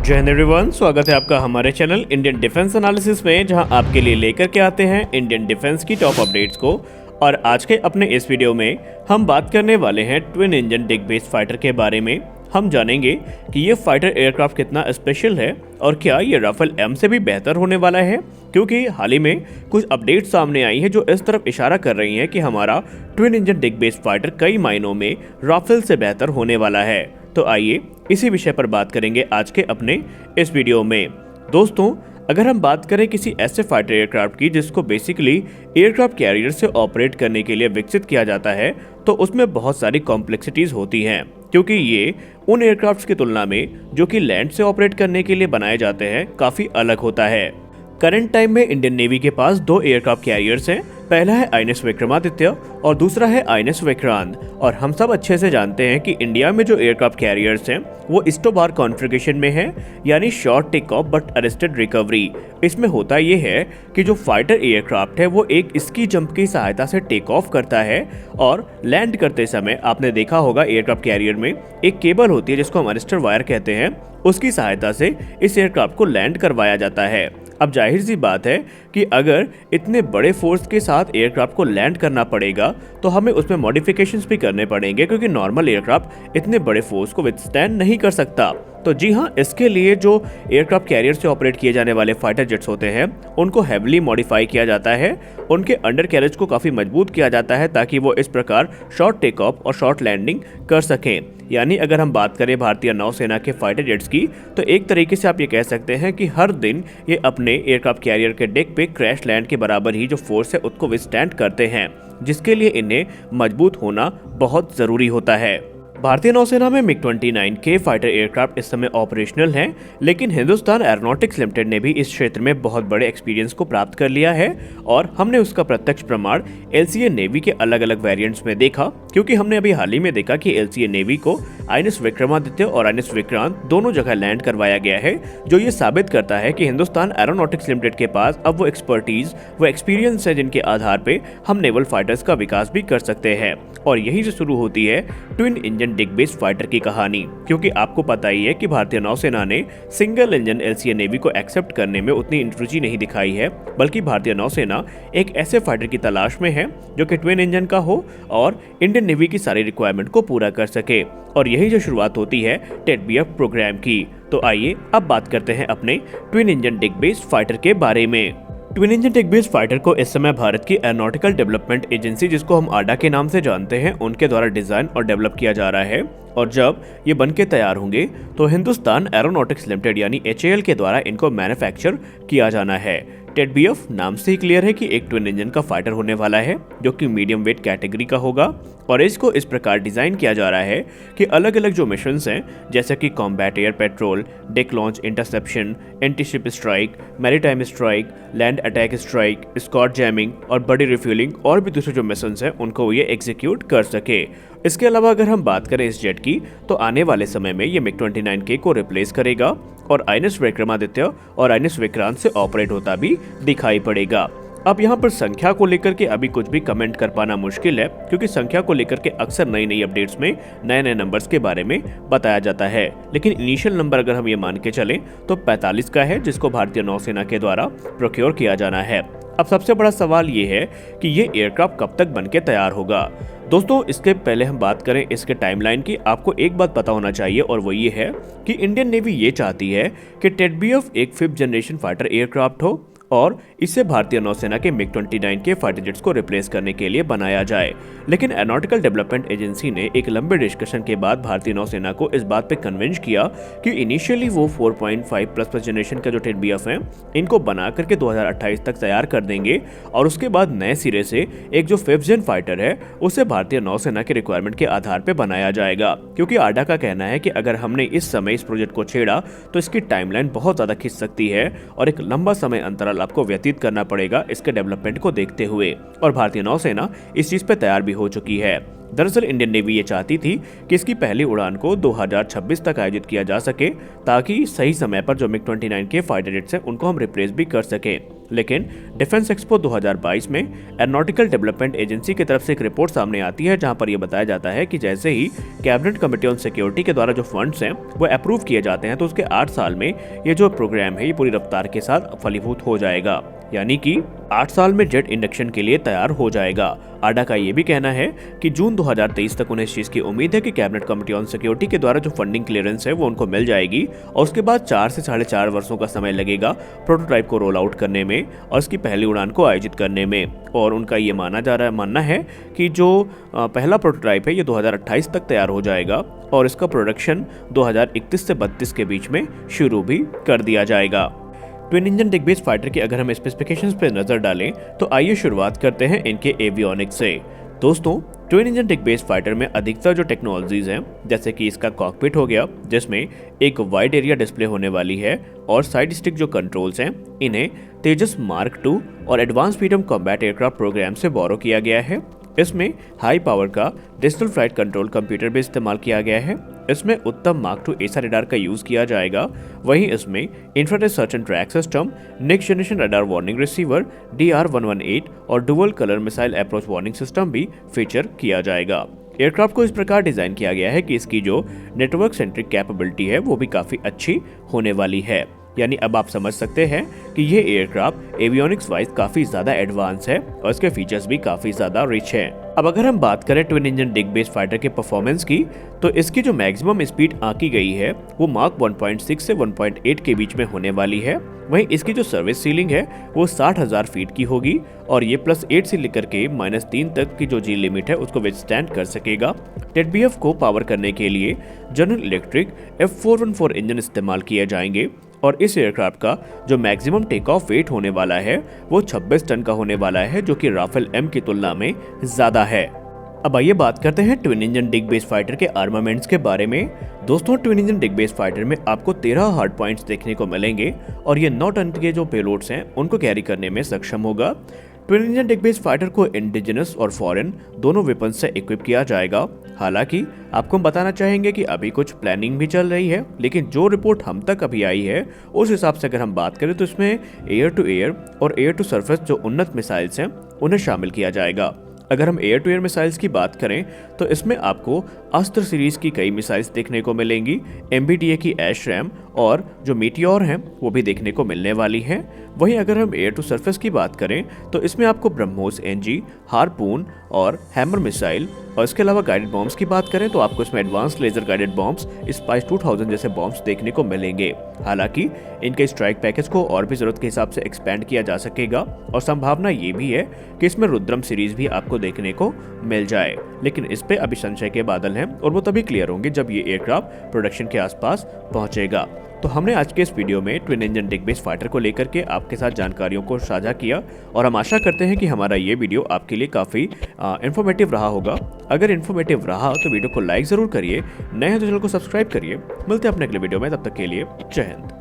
जय हिंद एवरीवन, स्वागत है आपका हमारे चैनल इंडियन डिफेंस एनालिसिस में, जहां आपके लिए लेकर के आते हैं इंडियन डिफेंस की टॉप अपडेट्स को। और आज के अपने इस वीडियो में हम बात करने वाले हैं ट्विन इंजन डिग बेस्ड फाइटर के बारे में। हम जानेंगे कि ये फाइटर एयरक्राफ्ट कितना स्पेशल है और क्या ये राफेल एम से भी बेहतर होने वाला है, क्योंकि हाल ही में कुछ अपडेट सामने आई है जो इस तरफ इशारा कर रही हैं कि हमारा ट्विन इंजन डिग बेस्ड फाइटर कई मायनों में राफेल से बेहतर होने वाला है। तो आइए इसी विषय पर बात करेंगे आज के अपने इस वीडियो में। दोस्तों, अगर हम बात करें किसी ऐसे फाइटर एयरक्राफ्ट की जिसको बेसिकली एयरक्राफ्ट कैरियर से ऑपरेट करने के लिए विकसित किया जाता है, तो उसमें बहुत सारी कॉम्प्लेक्सिटीज होती हैं, क्योंकि ये उन एयरक्राफ्ट्स की तुलना में जो कि लैंड से ऑपरेट करने के लिए बनाए जाते हैं काफ़ी अलग होता है। करंट टाइम में इंडियन नेवी के पास दो एयरक्राफ्ट कैरियर्स हैं। पहला है आईएनएस विक्रमादित्य और दूसरा है आईएनएस विक्रांत। और हम सब अच्छे से जानते हैं कि इंडिया में जो एयरक्राफ्ट कैरियर्स हैं वो इस्टोबार कॉन्फ़िगरेशन में है, यानी short take off but arrested recovery. इसमें होता ये है कि जो फाइटर एयरक्राफ्ट है वो एक स्की जंप की सहायता से टेक ऑफ करता है और लैंड करते समय आपने देखा होगा एयरक्राफ्ट कैरियर में एक केबल होती है जिसको हम अरेस्टर वायर कहते हैं, उसकी सहायता से इस एयरक्राफ्ट को लैंड करवाया जाता है। अब जाहिर सी बात है कि अगर इतने बड़े फोर्स के साथ एयरक्राफ्ट को लैंड करना पड़ेगा तो हमें उसमें मॉडिफिकेशंस भी करने पड़ेंगे, क्योंकि नॉर्मल एयरक्राफ्ट इतने बड़े फोर्स को विथस्टैंड नहीं कर सकता। तो जी हाँ, इसके लिए जो एयरक्राफ्ट कैरियर से ऑपरेट किए जाने वाले फाइटर जेट्स होते हैं उनको हेवली मॉडिफाई किया जाता है, उनके अंडर कैरेज को काफ़ी मजबूत किया जाता है ताकि वो इस प्रकार शॉर्ट टेक ऑफ और शॉर्ट लैंडिंग कर सकें। यानी अगर हम बात करें भारतीय नौसेना के फाइटर जेट्स की, तो एक तरीके से आप ये कह सकते हैं कि हर दिन ये अपने एयरक्राफ्ट कैरियर के डेक पे क्रैश लैंड के बराबर ही जो फोर्स है उसको विथस्टैंड करते हैं, जिसके लिए इन्हें मजबूत होना बहुत ज़रूरी होता है। भारतीय नौसेना में मिग-29 के फाइटर एयरक्राफ्ट इस समय ऑपरेशनल हैं, लेकिन हिंदुस्तान एरोनॉटिक्स लिमिटेड ने भी इस क्षेत्र में बहुत बड़े एक्सपीरियंस को प्राप्त कर लिया है और हमने उसका प्रत्यक्ष प्रमाण एलसीए नेवी के अलग अलग वेरिएंट्स में देखा, क्योंकि हमने अभी हाल ही में देखा कि एलसीए नेवी को आईएनएस विक्रमादित्य और आईएनएस विक्रांत दोनों जगह लैंड करवाया गया है, जो ये साबित करता है कि हिंदुस्तान एरोनॉटिक्स लिमिटेड के पास अब वो एक्सपर्टीज, वो एक्सपीरियंस है जिनके आधार पर हम नेवल फाइटर्स का विकास भी कर सकते हैं। और यहीं से शुरू होती है ट्विन इंजन डिग बेस्ड फाइटर की कहानी, क्योंकि आपको पता ही है कि भारतीय नौसेना ने सिंगल इंजन एलसीए नेवी को एक्सेप्ट करने में उतनी रुचि नहीं दिखाई है, बल्कि भारतीय नौसेना एक ऐसे फाइटर की तलाश में है जो कि ट्विन इंजन का हो और इंडियन नेवी की सारी रिक्वायरमेंट को पूरा कर सके। और यही जो शुरुआत होती है टेडबीएफ प्रोग्राम की। तो आइए अब बात करते हैं अपने ट्विन इंजन डिग बेस्ड फाइटर के बारे में। ट्विन इंजन डिग बेस्ड फाइटर को इस समय भारत की एरोनॉटिकल डेवलपमेंट एजेंसी, जिसको हम आडा के नाम से जानते हैं, उनके द्वारा डिजाइन और डेवलप किया जा रहा है। और जब ये बन के तैयार होंगे तो हिंदुस्तान एरोनॉटिक्स लिमिटेड यानी एचएएल के द्वारा इनको मैन्युफैक्चर किया जाना है। टेडबीएफ नाम से ही क्लियर है कि एक ट्विन इंजन का फाइटर होने वाला है जो कि मीडियम वेट कैटेगरी का होगा, और इसको इस प्रकार डिजाइन किया जा रहा है कि अलग अलग जो मिशंस हैं, जैसे कि combat air patrol, deck launch interception, anti ship strike, maritime strike, land attack strike, escort jamming और बड़ी रिफ्यूलिंग और भी दूसरे जो मिशंस हैं उनको ये एग्जीक्यूट कर सके। इसके अलावा अगर हम बात करें इस जेट की, तो आने वाले समय में ये मिग-29K को रिप्लेस करेगा और आईएनएस विक्रमादित्य और आईएनएस विक्रांत से ऑपरेट होता भी दिखाई पड़ेगा। अब यहाँ पर संख्या को लेकर के अभी कुछ भी कमेंट कर पाना मुश्किल है, क्योंकि संख्या को लेकर के अक्सर नई नई अपडेट्स में नए नए नंबर्स के बारे में बताया जाता है, लेकिन इनिशियल नंबर अगर हम ये मान के चलें तो 45 का है, जिसको भारतीय नौसेना के द्वारा प्रोक्योर किया जाना है। अब सबसे बड़ा सवाल ये है कि ये एयरक्राफ्ट कब तक बनके तैयार होगा। दोस्तों, इसके पहले हम बात करें इसके टाइमलाइन की, आपको एक बात पता होना चाहिए और वो ये है कि इंडियन नेवी ये चाहती है कि टेडबीएफ एक 5th जनरेशन फाइटर एयरक्राफ्ट हो और इसे भारतीय नौसेना के मिग-29K फाइटर जेट्स को रिप्लेस करने के लिए बनाया जाए। लेकिन एरोनॉटिकल डेवलपमेंट एजेंसी ने एक लंबे डिस्कशन के बाद भारतीय नौसेना को इस बात पे कन्विंस किया कि इनिशियली वो 4.5+ जनरेशन का जो टेडबीएफ है इनको बना करके 2028 तक तैयार कर देंगे, और उसके बाद नए सिरे से एक जो 5th जेन फाइटर है उसे भारतीय नौसेना के रिक्वायरमेंट के आधार पर बनाया जाएगा। क्योंकि आडा का कहना है कि अगर हमने इस समय इस प्रोजेक्ट को छेड़ा तो इसकी टाइमलाइन बहुत ज़्यादा खिंच सकती है और एक लंबा समय अंतराल आपको व्यतीत करना पड़ेगा इसके डेवलपमेंट को देखते हुए, और भारतीय नौसेना इस चीज पे तैयार भी हो चुकी है। दरअसल इंडियन नेवी ये चाहती थी कि इसकी पहली उड़ान को 2026 तक आयोजित किया जा सके, ताकि सही समय पर जो मिग 29 के फाइटर जेट्स हैं उनको हम रिप्लेस भी कर सकें। लेकिन डिफेंस एक्सपो 2022 में एरोनॉटिकल डेवलपमेंट एजेंसी की तरफ से एक रिपोर्ट सामने आती है, जहां पर यह बताया जाता है कि जैसे ही कैबिनेट कमेटी ऑन सिक्योरिटी के द्वारा जो फंड्स हैं वो अप्रूव किए जाते हैं, तो उसके 8 साल में ये जो प्रोग्राम है ये पूरी रफ्तार के साथ फलीभूत हो जाएगा, यानी कि 8 साल में जेट इंडक्शन के लिए तैयार हो जाएगा। आडा का ये भी कहना है कि जून 2023 तक उन्हें इस चीज की उम्मीद है कि कैबिनेट कमेटी ऑन सिक्योरिटी के द्वारा जो फंडिंग क्लियरेंस है वो उनको मिल जाएगी, और उसके बाद 4 से 4.5 वर्षों का समय लगेगा प्रोटोटाइप को रोल आउट करने में और इसकी पहली उड़ान को आयोजित करने में। और उनका ये मानना है कि जो पहला प्रोटोटाइप है ये 2028 तक तैयार हो जाएगा और इसका प्रोडक्शन 2031 से 32 के बीच में शुरू भी कर दिया जाएगा। ट्विन इंजन डिग बेस फाइटर की अगर हम स्पेसिफिकेशंस पे नजर डालें तो आइए शुरुआत करते हैं इनके एवियोनिक्स से। दोस्तों, ट्विन इंजन डिग बेस फाइटर में अधिकतर जो टेक्नोलॉजीज हैं, जैसे कि इसका कॉकपिट हो गया जिसमें एक वाइड एरिया डिस्प्ले होने वाली है, और साइड स्टिक जो कंट्रोल्स हैं इन्हें तेजस मार्क II और advance freedom combat aircraft programme से बोरो किया गया है। इसमें हाई पावर का डिजिटल फ्लाइट कंट्रोल कंप्यूटर भी इस्तेमाल किया गया है। इसमें Uttam mark II AESA radar का यूज किया जाएगा। वहीं इसमें infrared search and track system, next generation radar warning receiver DR118 और dual colour missile approach warning system भी फीचर किया जाएगा। एयरक्राफ्ट को इस प्रकार डिजाइन किया गया है कि इसकी जो नेटवर्क सेंट्रिक कैपेबिलिटी है वो भी काफी अच्छी होने वाली है। यानी अब आप समझ सकते हैं कि ये एयरक्राफ्ट एवियोनिक्स वाइज काफी ज्यादा एडवांस है और इसके फीचर्स भी काफी ज्यादा रिच हैं। अब अगर हम बात करें ट्विन इंजन डिग बेस फाइटर के परफॉर्मेंस की, तो इसकी जो मैक्सिमम स्पीड आंकी गई है वो मार्क 1.6 से 1.8 के बीच में होने वाली है। वहीं इसकी जो सर्विस सीलिंग है वो 60,000 फीट की होगी और ये +8 से लेकर के -3 तक की जो जी लिमिट है उसको विथस्टैंड कर सकेगा। TEDBF को पावर करने के लिए जनरल इलेक्ट्रिक F414 इंजन इस्तेमाल किए जाएंगे और इस एयरक्राफ्ट का जो मैक्सिमम टेक ऑफ वेट होने वाला है वो 26 टन का होने वाला है, जो कि राफेल M की तुलना में ज्यादा है। अब आइए बात करते हैं ट्विन इंजन डिग बेस फाइटर के आर्मामेंट्स के बारे में। दोस्तों, ट्विन इंजन डिग बेस फाइटर में आपको 13 हार्ड पॉइंट्स देखने को मिलेंगे और ये 9 टन के जो पेलोड्स हैं उनको कैरी करने में सक्षम होगा। ट्विन इंजन डिग बेस फाइटर को इंडिजिनस और फॉरेन दोनों वेपन से इक्विप किया जाएगा। हालांकि आपको हम बताना चाहेंगे कि अभी कुछ प्लानिंग भी चल रही है, लेकिन जो रिपोर्ट हम तक अभी आई है उस हिसाब से अगर हम बात करें तो इसमें एयर टू एयर और एयर टू सरफेस जो उन्नत मिसाइल्स हैं उन्हें शामिल किया जाएगा। अगर हम एयर टू एयर मिसाइल्स की बात करें तो इसमें आपको अस्त्र सीरीज की कई मिसाइल्स देखने को मिलेंगी। MBDA की ASRAAM और जो मीटियोर हैं वो भी देखने को मिलने वाली हैं। वहीं अगर हम एयर टू सरफेस की बात करें तो इसमें आपको ब्रह्मोस NG, हार्पून और हैमर मिसाइल, और इसके अलावा गाइडेड बॉम्ब्स की बात करें तो आपको इसमें advance laser guided bombs, SPICE 2000 जैसे बॉम्ब्स देखने को मिलेंगे। हालांकि इनके स्ट्राइक पैकेज को और भी जरूरत के हिसाब से एक्सपेंड किया जा सकेगा और संभावना ये भी है कि इसमें रुद्रम सीरीज भी आपको देखने को मिल जाए, लेकिन इस पे अभी संशय के बादल हैं और वो तभी क्लियर होंगे जब ये एयरक्राफ्ट प्रोडक्शन के आसपास पहुंचेगा। तो हमने आज के इस वीडियो में ट्विन इंजन डिग बेस फाइटर को लेकर के आपके साथ जानकारियों को साझा किया और हम आशा करते हैं कि हमारा ये वीडियो आपके लिए काफ़ी इन्फॉर्मेटिव रहा होगा। अगर इन्फॉर्मेटिव रहा तो वीडियो को लाइक ज़रूर करिए, नए हैं तो चैनल को सब्सक्राइब करिए। मिलते हैं अपने अगले वीडियो में, तब तक के लिए जय हिंद।